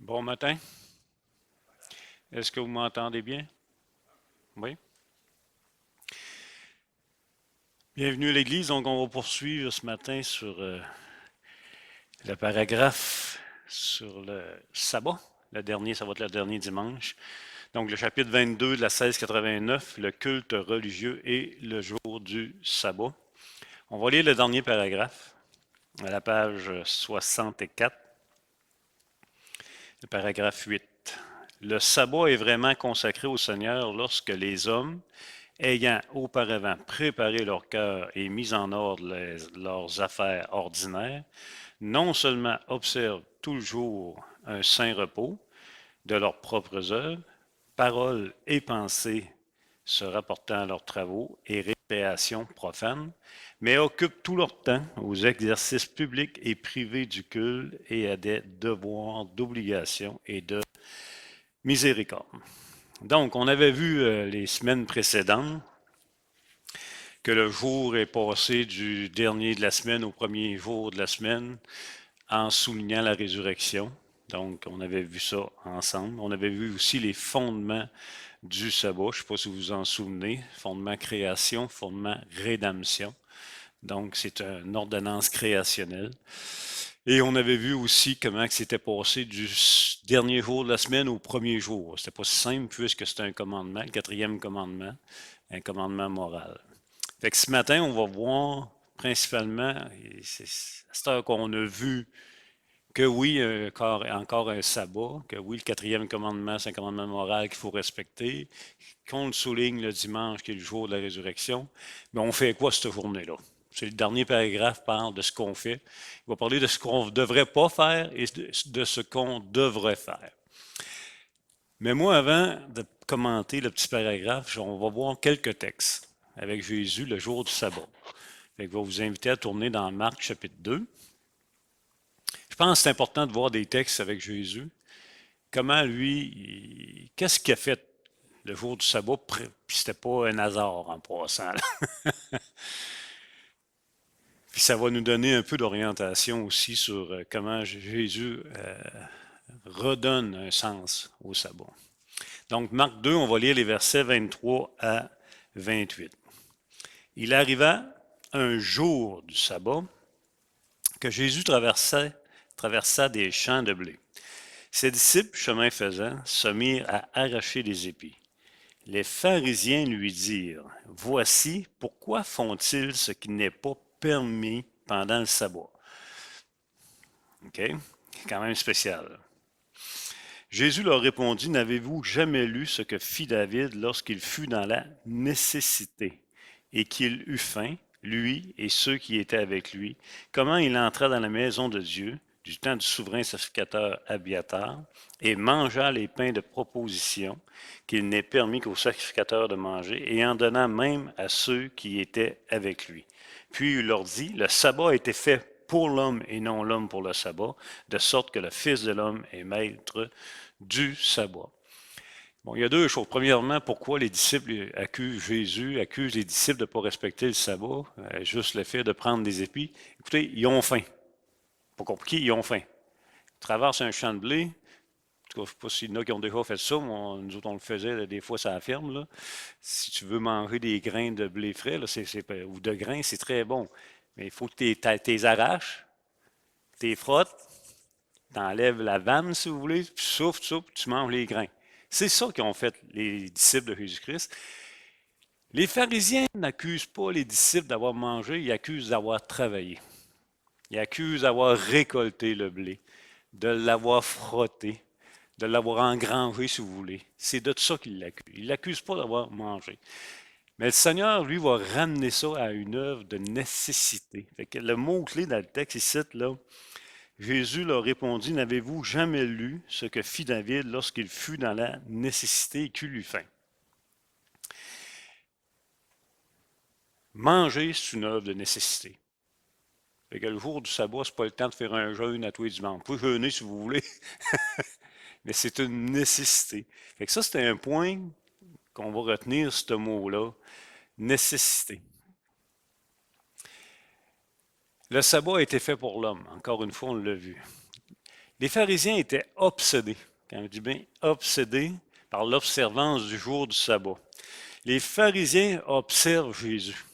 Bon matin. Est-ce que vous m'entendez bien? Oui. Bienvenue à l'Église. Donc, on va poursuivre ce matin sur le paragraphe sur le sabbat. Le dernier, ça va être le dernier dimanche. Donc, le chapitre 22 de la 1689, le culte religieux et le jour du sabbat. On va lire le dernier paragraphe à la page 64, le paragraphe 8. Le sabbat est vraiment consacré au Seigneur lorsque les hommes, ayant auparavant préparé leur cœur et mis en ordre leurs affaires ordinaires, non seulement observent toujours un saint repos de leurs propres œuvres, paroles et pensées se rapportant à leurs travaux et récréations profanes, mais occupent tout leur temps aux exercices publics et privés du culte et à des devoirs d'obligation et de miséricorde. Donc, on avait vu les semaines précédentes que le jour est passé du dernier de la semaine au premier jour de la semaine en soulignant la résurrection. Donc, on avait vu ça ensemble. On avait vu aussi les fondements du sabbat. Je ne sais pas si vous vous en souvenez. Fondement création, fondement rédemption. Donc, c'est une ordonnance créationnelle. Et on avait vu aussi comment c'était passé du dernier jour de la semaine au premier jour. C'était pas si simple puisque c'était un commandement, le quatrième commandement, un commandement moral. Fait que ce matin, on va voir principalement, c'est à cette heure qu'on a vu que oui, encore un sabbat, que oui, le quatrième commandement, c'est un commandement moral qu'il faut respecter, qu'on le souligne le dimanche, qui est le jour de la résurrection. Mais on fait quoi cette journée-là? C'est le dernier paragraphe parle de ce qu'on fait. Il va parler de ce qu'on ne devrait pas faire et de ce qu'on devrait faire. Mais moi, avant de commenter le petit paragraphe, on va voir quelques textes avec Jésus le jour du sabbat. Fait que je vais vous inviter à tourner dans Marc chapitre 2. Je pense que c'est important de voir des textes avec Jésus. Comment lui, qu'est-ce qu'il a fait le jour du sabbat, puis c'était pas un hasard en passant. Puis ça va nous donner un peu d'orientation aussi sur comment Jésus redonne un sens au sabbat. Donc Marc 2, on va lire les versets 23 à 28. Il arriva un jour du sabbat que Jésus traversa des champs de blé. Ses disciples, chemin faisant, se mirent à arracher des épis. Les pharisiens lui dirent, voici, pourquoi font-ils ce qui n'est pas permis pendant le sabbat? OK? Quand même spécial. Jésus leur répondit, n'avez-vous jamais lu ce que fit David lorsqu'il fut dans la nécessité et qu'il eut faim, lui et ceux qui étaient avec lui, comment il entra dans la maison de Dieu du temps du souverain sacrificateur Abiatar et mangea les pains de proposition qu'il n'est permis qu'aux sacrificateurs de manger et en donna même à ceux qui étaient avec lui. Puis il leur dit, le sabbat a été fait pour l'homme et non l'homme pour le sabbat, de sorte que le Fils de l'homme est maître du sabbat. Bon, il y a deux choses. Premièrement, pourquoi les disciples accusent Jésus, accusent les disciples de ne pas respecter le sabbat, juste le fait de prendre des épis. Écoutez, ils ont faim. Pas compliqué, ils ont faim. Ils traversent un champ de blé. En tout cas, je ne sais pas s'il y en a qui ont déjà fait ça, mais nous autres, on le faisait, là, des fois, ça ferme. Là. Si tu veux manger des grains de blé frais, là, ou de grains, c'est très bon. Mais il faut que tu les arraches, tu les frottes, tu enlèves la vanne, si vous voulez, puis souffle, tu manges les grains. C'est ça qu'ont fait les disciples de Jésus-Christ. Les pharisiens n'accusent pas les disciples d'avoir mangé, ils accusent d'avoir travaillé. Ils accusent d'avoir récolté le blé, de l'avoir frotté, de l'avoir engrangé, si vous voulez. C'est de ça qu'ils l'accusent. Ils ne l'accusent pas d'avoir mangé. Mais le Seigneur, lui, va ramener ça à une œuvre de nécessité. Fait que le mot-clé dans le texte, il cite là, Jésus leur répondit, n'avez-vous jamais lu ce que fit David lorsqu'il fut dans la nécessité et qu'il eut faim? Manger, c'est une œuvre de nécessité. Fait que le jour du sabbat, c'est pas le temps de faire un jeûne à tous les dimanches. Vous pouvez jeûner si vous voulez, mais c'est une nécessité. Fait que ça, c'est un point qu'on va retenir, ce mot-là, nécessité. Le sabbat a été fait pour l'homme. Encore une fois, on l'a vu. Les pharisiens étaient obsédés, quand on dit bien obsédés, par l'observance du jour du sabbat. Les pharisiens observent Jésus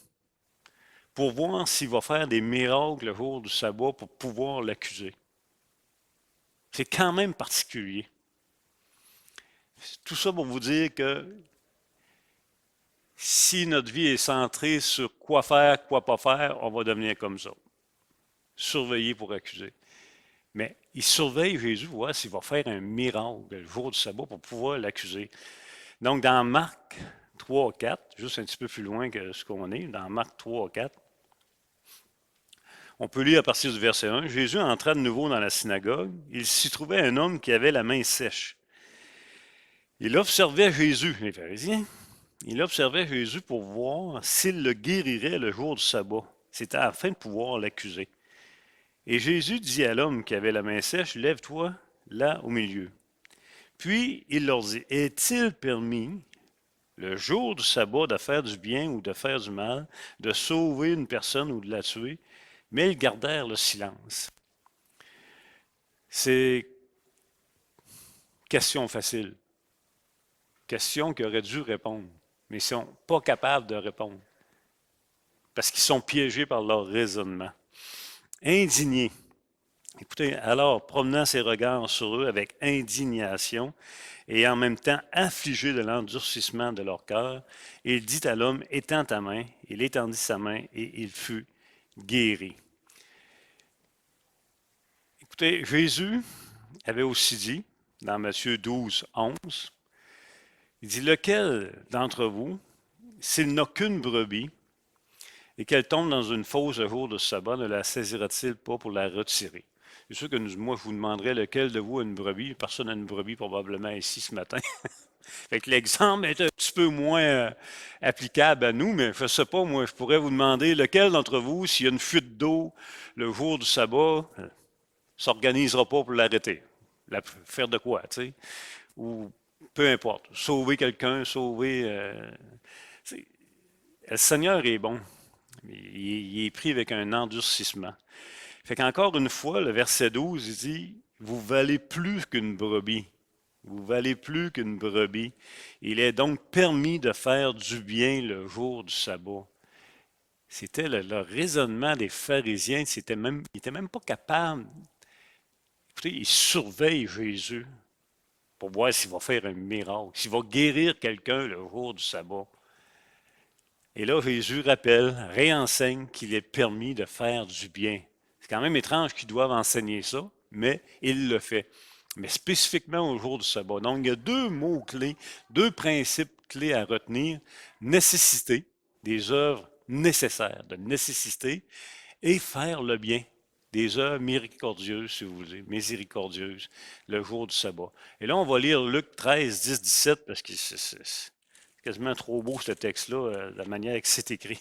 pour voir s'il va faire des miracles le jour du sabbat pour pouvoir l'accuser. C'est quand même particulier. Tout ça pour vous dire que si notre vie est centrée sur quoi faire, quoi pas faire, on va devenir comme ça. Surveiller pour accuser. Mais il surveille Jésus, voir s'il va faire un miracle le jour du sabbat pour pouvoir l'accuser. Donc, dans Marc 3, 4, juste un petit peu plus loin que ce qu'on est, dans Marc 3, 4, on peut lire à partir du verset 1, Jésus entra de nouveau dans la synagogue. Il s'y trouvait un homme qui avait la main sèche. Il observait Jésus, les pharisiens. Il observait Jésus pour voir s'il le guérirait le jour du sabbat. C'était afin de pouvoir l'accuser. Et Jésus dit à l'homme qui avait la main sèche, lève-toi là au milieu. Puis il leur dit, est-il permis le jour du sabbat de faire du bien ou de faire du mal, de sauver une personne ou de la tuer? Mais ils gardèrent le silence. C'est question facile. Question qu'ils auraient dû répondre, mais ils ne sont pas capables de répondre. Parce qu'ils sont piégés par leur raisonnement. Indignés. Écoutez, alors, promenant ses regards sur eux avec indignation et en même temps affligé de l'endurcissement de leur cœur, il dit à l'homme, étends ta main. Il étendit sa main et il fut guéri. Écoutez, Jésus avait aussi dit, dans Matthieu 12, 11, il dit, lequel d'entre vous, s'il n'a qu'une brebis et qu'elle tombe dans une fosse le jour de sabbat, ne la saisira-t-il pas pour la retirer? C'est sûr que moi, je vous demanderais lequel de vous a une brebis. Personne n'a une brebis probablement ici ce matin. Fait que l'exemple est un petit peu moins applicable à nous, mais je ne sais pas, moi, je pourrais vous demander lequel d'entre vous, s'il y a une fuite d'eau le jour du sabbat, s'organisera pas pour l'arrêter. Faire de quoi, tu sais? Ou peu importe. Sauver quelqu'un, sauver... le Seigneur est bon. Il est pris avec un endurcissement. Fait qu'encore une fois, le verset 12, il dit, vous valez plus qu'une brebis. Vous valez plus qu'une brebis. Il est donc permis de faire du bien le jour du sabbat. C'était le raisonnement des pharisiens. Ils n'étaient même pas capables. Écoutez, ils surveillent Jésus pour voir s'il va faire un miracle, s'il va guérir quelqu'un le jour du sabbat. Et là, Jésus rappelle, réenseigne qu'il est permis de faire du bien. C'est quand même étrange qu'ils doivent enseigner ça, mais il le fait. Mais spécifiquement au jour du sabbat. Donc, il y a deux mots clés, deux principes clés à retenir. Nécessité, des œuvres nécessaires, de nécessité, et faire le bien, des œuvres miséricordieuses, si vous voulez, miséricordieuses, le jour du sabbat. Et là, on va lire Luc 13, 10, 17, parce que c'est quasiment trop beau ce texte-là, de la manière que c'est écrit.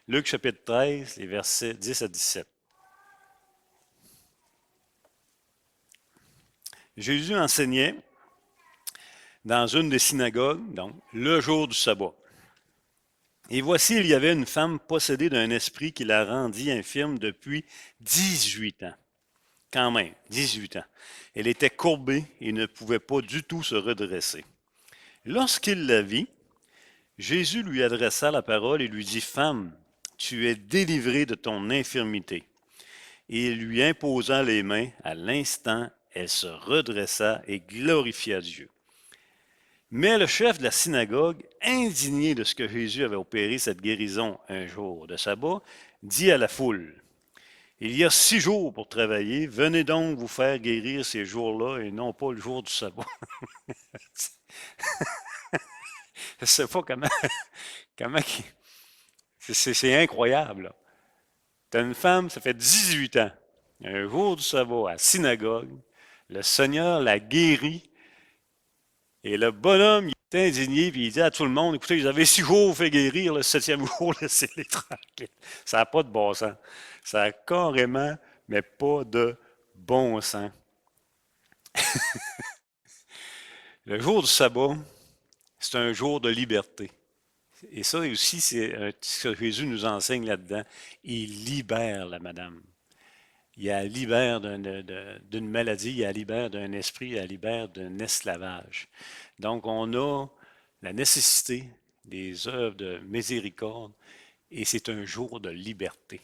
Luc chapitre 13, les versets 10 à 17. Jésus enseignait dans une des synagogues, donc le jour du sabbat. Et voici, il y avait une femme possédée d'un esprit qui la rendit infirme depuis 18 ans. Quand même, 18 ans. Elle était courbée et ne pouvait pas du tout se redresser. Lorsqu'il la vit, Jésus lui adressa la parole et lui dit, « Femme, tu es délivrée de ton infirmité. » Et il lui imposa les mains. À l'instant, elle se redressa et glorifia Dieu. Mais le chef de la synagogue, indigné de ce que Jésus avait opéré cette guérison un jour de sabbat, dit à la foule, « Il y a 6 jours pour travailler, venez donc vous faire guérir ces jours-là et non pas le jour du sabbat. » Je ne sais pas comment c'est incroyable. Tu as une femme, ça fait 18 ans, un jour du sabbat à la synagogue, le Seigneur l'a guéri, et le bonhomme, il est indigné, puis il dit à tout le monde, écoutez, vous avez 6 jours fait guérir, le 7e jour, laissez-les tranquilles. Ça n'a pas de bon sens. Ça a carrément, mais pas de bon sens. Le jour du sabbat, c'est un jour de liberté. Et ça aussi, c'est ce que Jésus nous enseigne là-dedans. Il libère la madame. Il la libère d'une maladie, il la libère d'un esprit, il la libère d'un esclavage. Donc, on a la nécessité des œuvres de miséricorde et c'est un jour de liberté.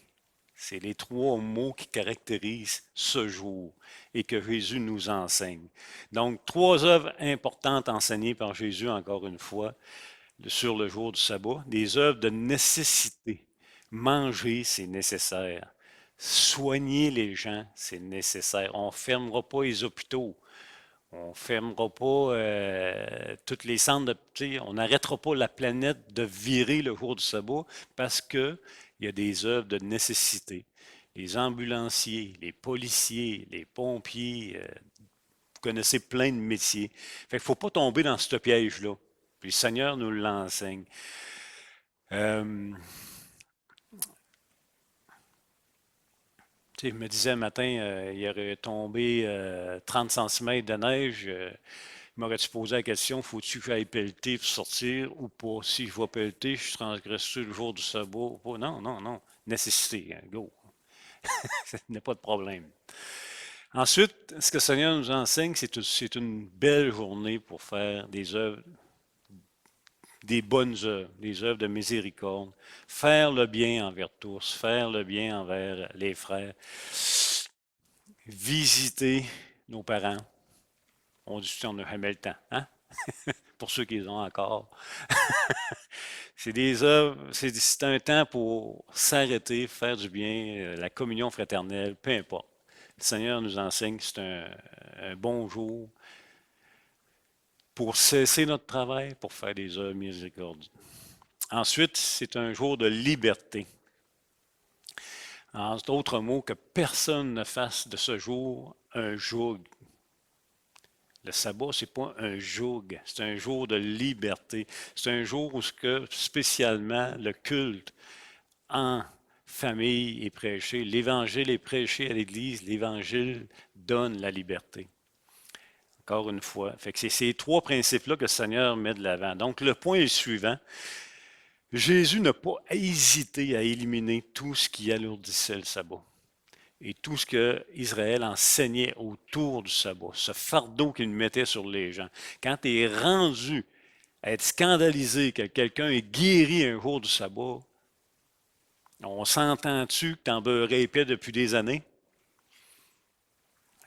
C'est les trois mots qui caractérisent ce jour et que Jésus nous enseigne. Donc, trois œuvres importantes enseignées par Jésus, encore une fois, sur le jour du sabbat. Des œuvres de nécessité. Manger, c'est nécessaire. Soigner les gens, c'est nécessaire. On ne fermera pas les hôpitaux. On ne fermera pas toutes les centres de. On n'arrêtera pas la planète de virer le jour du sabbat parce qu'il y a des œuvres de nécessité. Les ambulanciers, les policiers, les pompiers, vous connaissez plein de métiers. Fait qu'il ne faut pas tomber dans ce piège-là. Puis le Seigneur nous l'enseigne. Euh, je me disais un matin, il aurait tombé 30 cm de neige. M'aurais-tu posé la question, faut-tu que j'aille pelleter pour sortir ou pas? Si je vais pelleter, je transgresse le jour du sabbat ou pas? Non, non, non. Nécessité, hein, go. Il n'y a pas de problème. Ensuite, ce que le Seigneur nous enseigne, c'est une belle journée pour faire des œuvres, des bonnes œuvres, des œuvres de miséricorde, faire le bien envers tous, faire le bien envers les frères, visiter nos parents. On dit qu'on n'a jamais le temps, hein? Pour ceux qui les ont encore. C'est des œuvres, c'est un temps pour s'arrêter, faire du bien, la communion fraternelle, peu importe. Le Seigneur nous enseigne que c'est un bon jour pour cesser notre travail, pour faire des œuvres miséricordieuses. Ensuite, c'est un jour de liberté. En d'autres mots, que personne ne fasse de ce jour un joug. Le sabbat, ce n'est pas un joug, c'est un jour de liberté. C'est un jour où spécialement le culte en famille est prêché, l'Évangile est prêché à l'Église, l'Évangile donne la liberté. Encore une fois. Fait que c'est ces trois principes-là que le Seigneur met de l'avant. Donc, le point est le suivant. Jésus n'a pas hésité à éliminer tout ce qui alourdissait le sabbat et tout ce que Israël enseignait autour du sabbat, ce fardeau qu'il mettait sur les gens. Quand tu es rendu à être scandalisé que quelqu'un est guéri un jour du sabbat, on s'entend-tu que tu en beurrais épais depuis des années?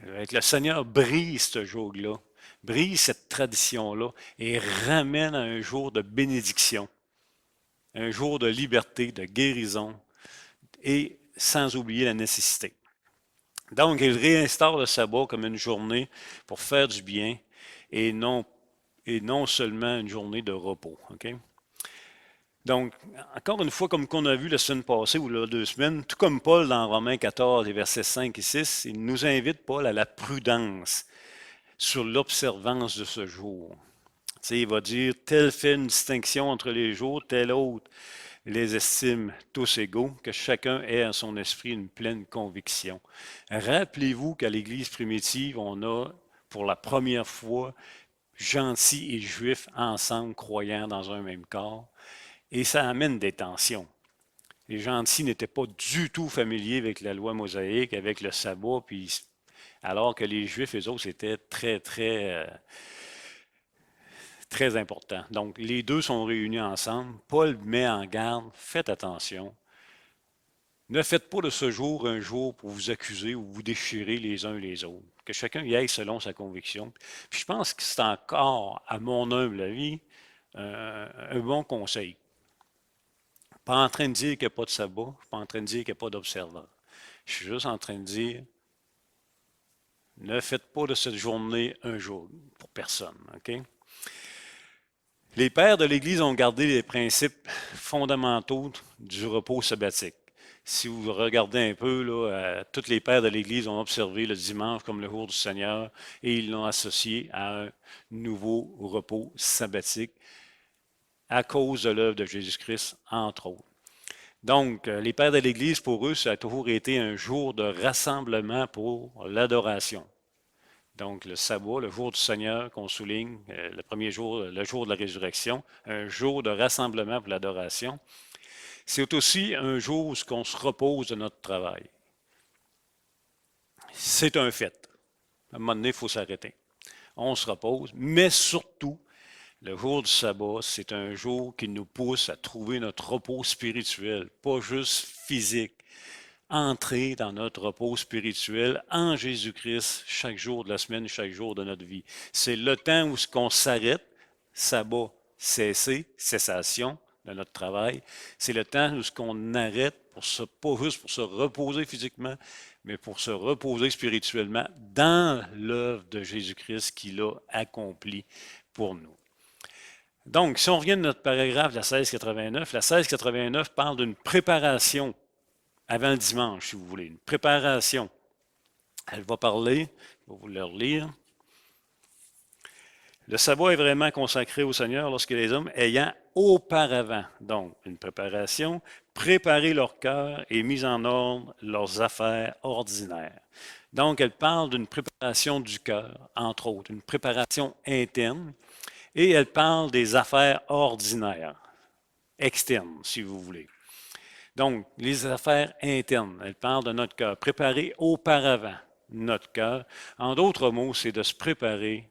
Avec le Seigneur brise ce jour-là, brise cette tradition-là et ramène à un jour de bénédiction, un jour de liberté, de guérison et sans oublier la nécessité. Donc, il réinstaure le sabbat comme une journée pour faire du bien et non seulement une journée de repos. Okay? Donc, encore une fois, comme qu'on a vu la semaine passée ou là 2 semaines, tout comme Paul dans Romains 14, les versets 5 et 6, il nous invite, Paul, à la prudence sur l'observance de ce jour. Il va dire, tel fait une distinction entre les jours, tel autre les estime tous égaux, que chacun ait en son esprit une pleine conviction. Rappelez-vous qu'à l'Église primitive, on a pour la première fois gentils et juifs ensemble, croyant dans un même corps, et ça amène des tensions. Les gentils n'étaient pas du tout familiers avec la loi mosaïque, avec le sabbat, puis alors que les juifs, eux autres, c'était très, très très important. Donc, les deux sont réunis ensemble. Paul met en garde, faites attention. Ne faites pas de ce jour un jour pour vous accuser ou vous déchirer les uns les autres. Que chacun y aille selon sa conviction. Puis je pense que c'est encore, à mon humble avis, un bon conseil. Pas en train de dire qu'il n'y a pas de sabbat, je ne suis pas en train de dire qu'il n'y a pas d'observant. Je suis juste en train de dire, ne faites pas de cette journée un jour pour personne. OK? Les pères de l'Église ont gardé les principes fondamentaux du repos sabbatique. Si vous regardez un peu, là, tous les pères de l'Église ont observé le dimanche comme le jour du Seigneur et ils l'ont associé à un nouveau repos sabbatique à cause de l'œuvre de Jésus-Christ, entre autres. Donc, les pères de l'Église, pour eux, ça a toujours été un jour de rassemblement pour l'adoration. Donc, le sabbat, le jour du Seigneur qu'on souligne, le premier jour, le jour de la résurrection, un jour de rassemblement pour l'adoration. C'est aussi un jour où on se repose de notre travail. c'est un fait. À un moment donné, il faut s'arrêter. On se repose, mais surtout, le jour du sabbat, c'est un jour qui nous pousse à trouver notre repos spirituel, pas juste physique. Entrer dans notre repos spirituel en Jésus-Christ chaque jour de la semaine, chaque jour de notre vie. C'est le temps où ce qu'on s'arrête, sabbat, cesser, cessation de notre travail. C'est le temps où ce qu'on arrête pour se, pas juste pour se reposer physiquement, mais pour se reposer spirituellement dans l'œuvre de Jésus-Christ qu'il a accomplie pour nous. Donc, si on revient de notre paragraphe de la 1689, la 1689 parle d'une préparation avant le dimanche, si vous voulez, une préparation. Elle va parler, je vais vous le relire. Le sabbat est vraiment consacré au Seigneur lorsque les hommes ayant auparavant, donc une préparation, préparé leur cœur et mis en ordre leurs affaires ordinaires. Donc, elle parle d'une préparation du cœur, entre autres, une préparation interne, et elle parle des affaires ordinaires, externes, si vous voulez. Donc, les affaires internes, elle parle de notre cœur, préparer auparavant notre cœur. En d'autres mots, c'est de se préparer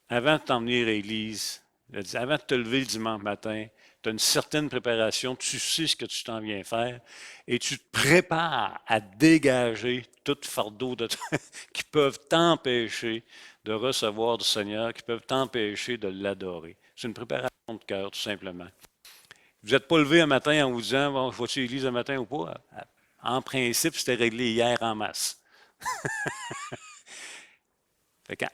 avant de t'en venir à l'église, avant de te lever le dimanche matin, tu as une certaine préparation, tu sais ce que tu t'en viens faire et tu te prépares à dégager tout fardeau qui peuvent t'empêcher de recevoir du Seigneur, qui peuvent t'empêcher de l'adorer. C'est une préparation de cœur, tout simplement. Vous n'êtes pas levé un matin en vous disant, bon, je vais-tu à l'église un matin ou pas? En principe, c'était réglé hier en masse.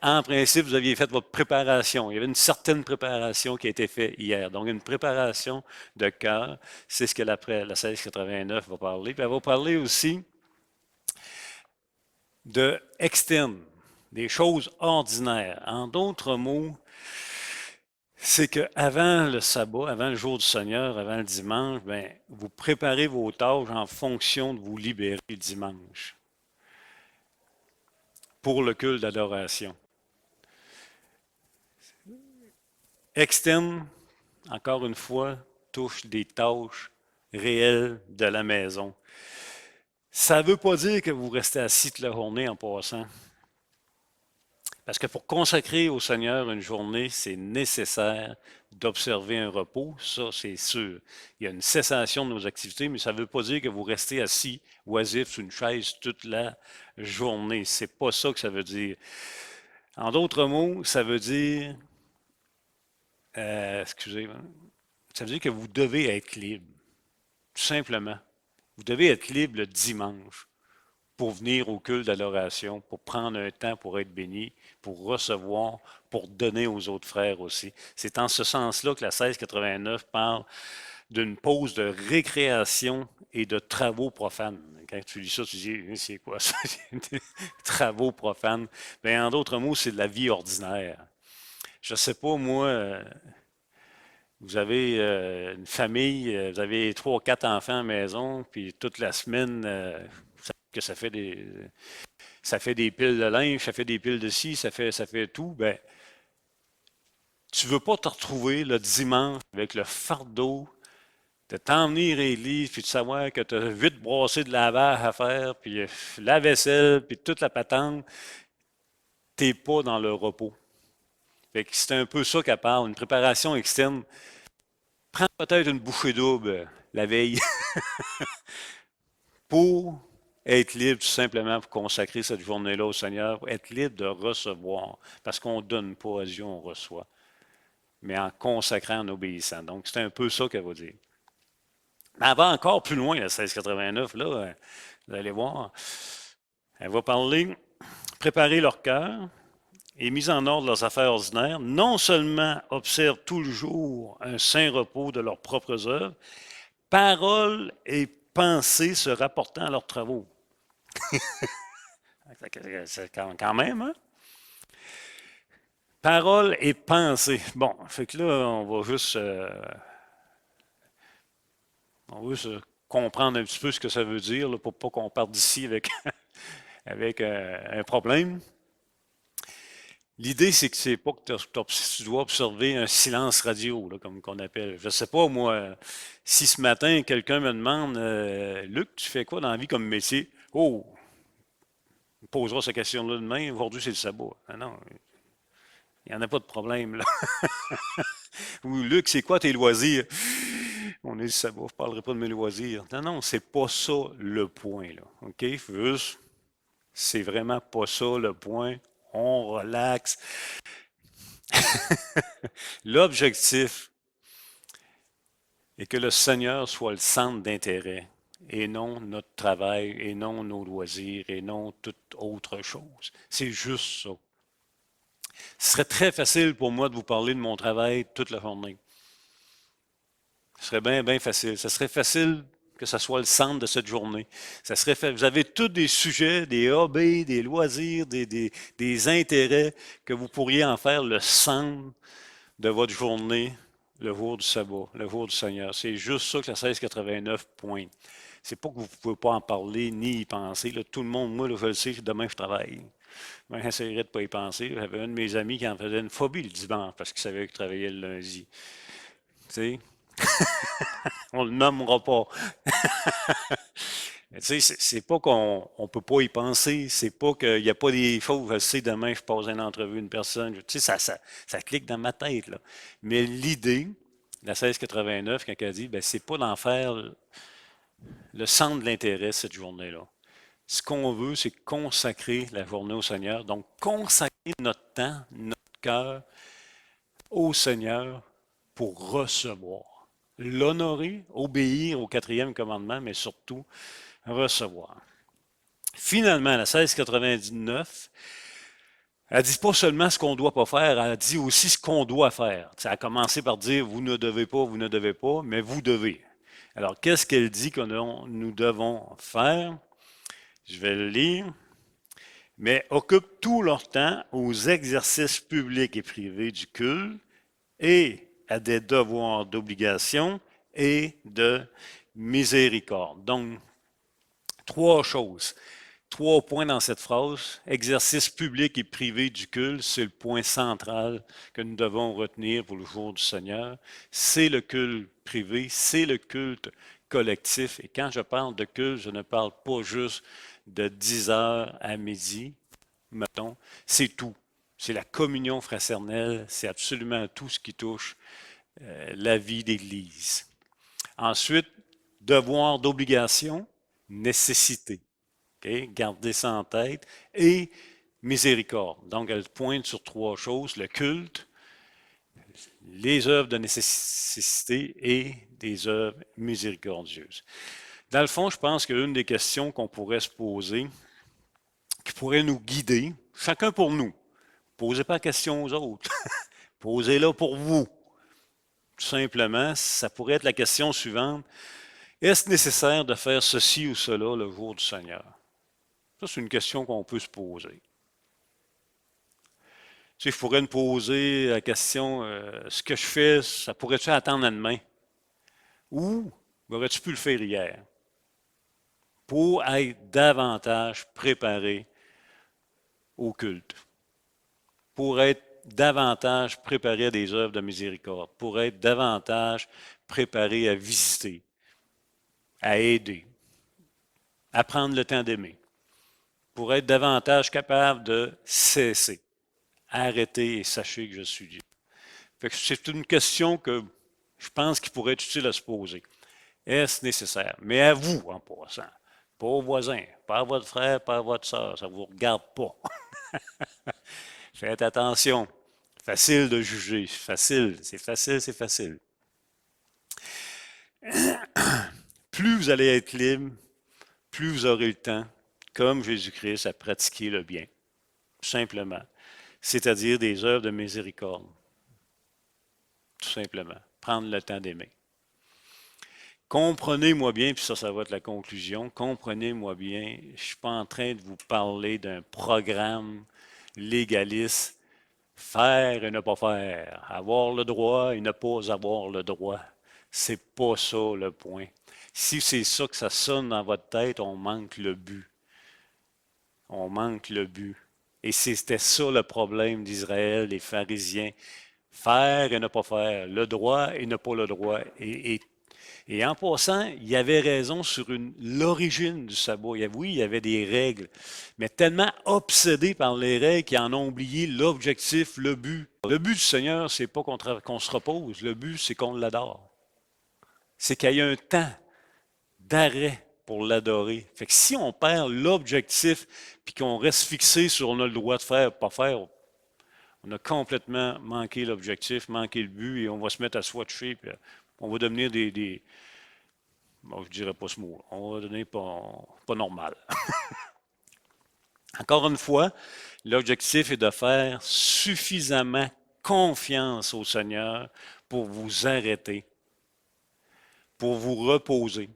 En principe, vous aviez fait votre préparation. Il y avait une certaine préparation qui a été faite hier. Donc, une préparation de cœur, c'est ce que la 1689 va parler. Puis elle va parler aussi de externe, des choses ordinaires. En d'autres mots, c'est qu'avant le sabbat, avant le jour du Seigneur, avant le dimanche, bien, vous préparez vos tâches en fonction de vous libérer le dimanche pour le culte d'adoration. Externe, encore une fois, touche des tâches réelles de la maison. Ça ne veut pas dire que vous restez assis toute la journée en passant. Parce que pour consacrer au Seigneur une journée, c'est nécessaire d'observer un repos, ça c'est sûr. Il y a une cessation de nos activités, mais ça ne veut pas dire que vous restez assis, oisif, sur une chaise toute la journée. C'est pas ça que ça veut dire. En d'autres mots, ça veut dire, excusez-moi, ça veut dire que vous devez être libre, tout simplement. Vous devez être libre le dimanche pour venir au culte d'adoration, pour prendre un temps pour être béni, pour recevoir, pour donner aux autres frères aussi. C'est en ce sens-là que la 1689 parle d'une pause de récréation et de travaux profanes. Quand tu lis ça, tu dis, c'est quoi ça? Travaux profanes. Bien, en d'autres mots, c'est de la vie ordinaire. Je ne sais pas, moi, vous avez une famille, vous avez 3 ou 4 enfants à la maison, puis toute la semaine, que ça fait des piles de linge, ça fait des piles de ci, ça fait tout, ben, tu ne veux pas te retrouver le dimanche avec le fardeau de t'emmener à l'église, puis de savoir que tu as 8 brassées de lavage à faire, puis la vaisselle, puis toute la patente, tu n'es pas dans le repos. Fait que c'est un peu ça qu'elle parle, une préparation externe. Prends peut-être une bouchée double la veille pour être libre tout simplement pour consacrer cette journée-là au Seigneur, pour être libre de recevoir, parce qu'on ne donne pas à Dieu, on reçoit, mais en consacrant, en obéissant. Donc, c'est un peu ça qu'elle va dire. Mais elle va encore plus loin, la 1689, là, vous allez voir. Elle va parler, préparer leur cœur et mise en ordre leurs affaires ordinaires, non seulement observent tout le jour un saint repos de leurs propres œuvres, paroles et pensées se rapportant à leurs travaux. C'est quand même, hein? Parole et pensée. Bon, fait que là, on va juste comprendre un petit peu ce que ça veut dire là, pour pas qu'on parte d'ici avec, avec un problème. L'idée, c'est que c'est pas que tu dois observer un silence radio, là, comme qu'on appelle. Je sais pas, moi, si ce matin, quelqu'un me demande Luc, tu fais quoi dans la vie comme métier? Oh, posera cette question-là demain. Aujourd'hui, c'est le sabbat. Ah non, il n'y en a pas de problème, là. Ou Luc, c'est quoi tes loisirs? On est le sabbat, je ne parlerai pas de mes loisirs. Non, non, c'est pas ça le point, là. OK? Juste, c'est vraiment pas ça le point. On relaxe. L'objectif est que le Seigneur soit le centre d'intérêt et non notre travail, et non nos loisirs, et non toute autre chose. C'est juste ça. Ce serait très facile pour moi de vous parler de mon travail toute la journée. Ce serait bien, bien facile. Ce serait facile que ce soit le centre de cette journée. Ça serait fait. Vous avez tous des sujets, des hobbies, des loisirs, des intérêts que vous pourriez en faire le centre de votre journée, le jour du sabbat, le jour du Seigneur. C'est juste ça que la 1689 pointe. C'est pas que vous ne pouvez pas en parler ni y penser. Là, tout le monde, moi, là, je le sais, demain je travaille. Moi, j'essaierais de ne pas y penser. J'avais un de mes amis qui en faisait une phobie le dimanche parce qu'il savait qu'il travaillait le lundi. Tu sais, on le nommera pas. Mais tu sais, c'est pas qu'on ne peut pas y penser. C'est pas qu'il n'y a pas des choses. Je sais, demain, je passe une entrevue à une personne. Tu sais, ça clique dans ma tête, là. Mais l'idée, la 1689, quand elle dit, ben, c'est pas d'en faire le centre de l'intérêt cette journée-là. Ce qu'on veut, c'est consacrer la journée au Seigneur. Donc, consacrer notre temps, notre cœur au Seigneur pour recevoir. L'honorer, obéir au quatrième commandement, mais surtout recevoir. Finalement, la 1699, elle dit pas seulement ce qu'on ne doit pas faire, elle dit aussi ce qu'on doit faire. Ça a commencé par dire vous ne devez pas, mais vous devez. Alors, qu'est-ce qu'elle dit que nous devons faire? Je vais le lire. Mais occupent tout leur temps aux exercices publics et privés du culte et à des devoirs d'obligation et de miséricorde. Donc, trois choses. Trois points dans cette phrase. Exercice public et privé du culte, c'est le point central que nous devons retenir pour le jour du Seigneur. C'est le culte privé, c'est le culte collectif. Et quand je parle de culte, je ne parle pas juste de 10 heures à midi, mettons. C'est tout. C'est la communion fraternelle, c'est absolument tout ce qui touche la vie d'Église. Ensuite, devoir d'obligation, nécessité. Okay? Gardez ça en tête. Et miséricorde. Donc, elle pointe sur trois choses, le culte, les œuvres de nécessité et des œuvres miséricordieuses. Dans le fond, je pense qu'une des questions qu'on pourrait se poser, qui pourrait nous guider, chacun pour nous, posez pas la question aux autres, posez-la pour vous. Tout simplement, ça pourrait être la question suivante. Est-ce nécessaire de faire ceci ou cela le jour du Seigneur? Ça, c'est une question qu'on peut se poser. Tu sais, je pourrais me poser la question, ce que je fais, ça pourrait-tu attendre à demain? Ou aurais-tu pu le faire hier? Pour être davantage préparé au culte. Pour être davantage préparé à des œuvres de miséricorde. Pour être davantage préparé à visiter, à aider, à prendre le temps d'aimer. Pour être davantage capable de cesser. Arrêtez et sachez que je suis Dieu. Fait que c'est une question que je pense qu'il pourrait être utile à se poser. Est-ce nécessaire? Mais à vous, en passant. Pas aux voisins, pas à votre frère, pas à votre soeur. Ça ne vous regarde pas. Faites attention. Facile de juger. Facile, c'est facile, c'est facile. Plus vous allez être libre, plus vous aurez le temps, comme Jésus-Christ, à pratiquer le bien. Tout simplement. C'est-à-dire des œuvres de miséricorde. Tout simplement. Prendre le temps d'aimer. Comprenez-moi bien, puis ça va être la conclusion. Comprenez-moi bien, je ne suis pas en train de vous parler d'un programme légaliste. Faire et ne pas faire. Avoir le droit et ne pas avoir le droit. C'est pas ça le point. Si c'est ça que ça sonne dans votre tête, on manque le but. On manque le but. Et c'était ça le problème d'Israël, des pharisiens. Faire et ne pas faire. Le droit et ne pas le droit. Et Et en passant, il avait raison sur l'origine du sabbat. Oui, il y avait des règles, mais tellement obsédés par les règles qu'ils en ont oublié l'objectif, le but. Le but du Seigneur, c'est pas qu'on se repose. Le but, c'est qu'on l'adore. C'est qu'il y ait un temps d'arrêt pour l'adorer. Fait que si on perd l'objectif puis qu'on reste fixé sur on a le droit de faire, pas faire, on a complètement manqué l'objectif, manqué le but et on va se mettre à swatcher puis on va devenir bon, je dirais pas ce mot, on va devenir pas normal. Encore une fois, l'objectif est de faire suffisamment confiance au Seigneur pour vous arrêter, pour vous reposer,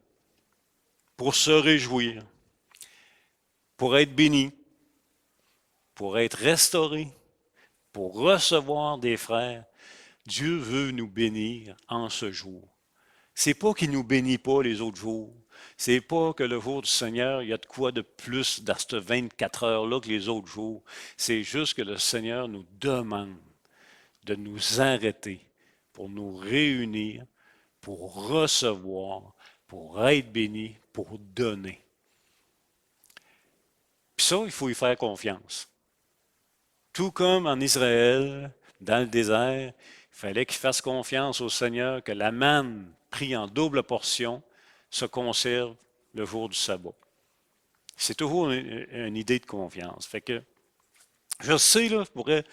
pour se réjouir, pour être béni, pour être restauré, pour recevoir des frères. Dieu veut nous bénir en ce jour. C'est pas qu'il nous bénit pas les autres jours. C'est pas que le jour du Seigneur, il y a de quoi de plus dans cette 24 heures-là que les autres jours. C'est juste que le Seigneur nous demande de nous arrêter pour nous réunir, pour recevoir, pour être bénis, pour donner. Puis ça, il faut y faire confiance. Tout comme en Israël, dans le désert, il fallait qu'ils fassent confiance au Seigneur que la manne prise en double portion se conserve le jour du sabbat. C'est toujours une idée de confiance. Fait que je sais, là, je pourrais,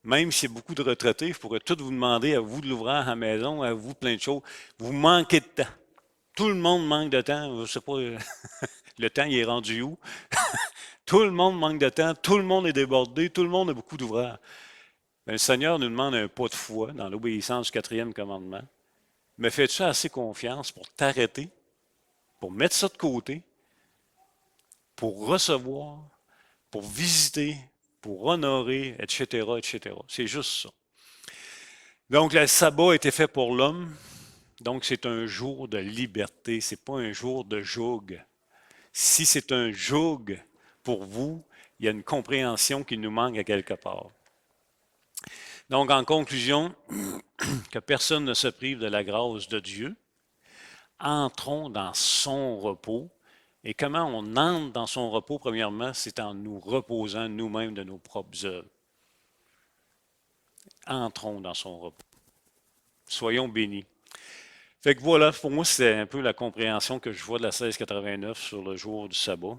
même s'il y a beaucoup de retraités, je pourrais tout vous demander à vous de l'ouvrage à la maison, à vous plein de choses. Vous manquez de temps. Tout le monde manque de temps. Je ne sais pas, le temps, il est rendu où? Tout le monde manque de temps, tout le monde est débordé, tout le monde a beaucoup d'ouvrages. Mais le Seigneur nous demande un pas de foi dans l'obéissance du quatrième commandement. Mais fais-tu assez confiance pour t'arrêter, pour mettre ça de côté, pour recevoir, pour visiter, pour honorer, etc., etc. C'est juste ça. Donc, le sabbat a été fait pour l'homme. Donc, c'est un jour de liberté. Ce n'est pas un jour de joug. Si c'est un joug pour vous, il y a une compréhension qui nous manque à quelque part. Donc, en conclusion, que personne ne se prive de la grâce de Dieu. Entrons dans son repos. Et comment on entre dans son repos, premièrement, c'est en nous reposant nous-mêmes de nos propres œuvres. Entrons dans son repos. Soyons bénis. Fait que voilà, pour moi, c'est un peu la compréhension que je vois de la 1689 sur le jour du sabbat.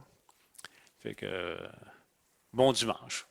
Fait que, bon dimanche.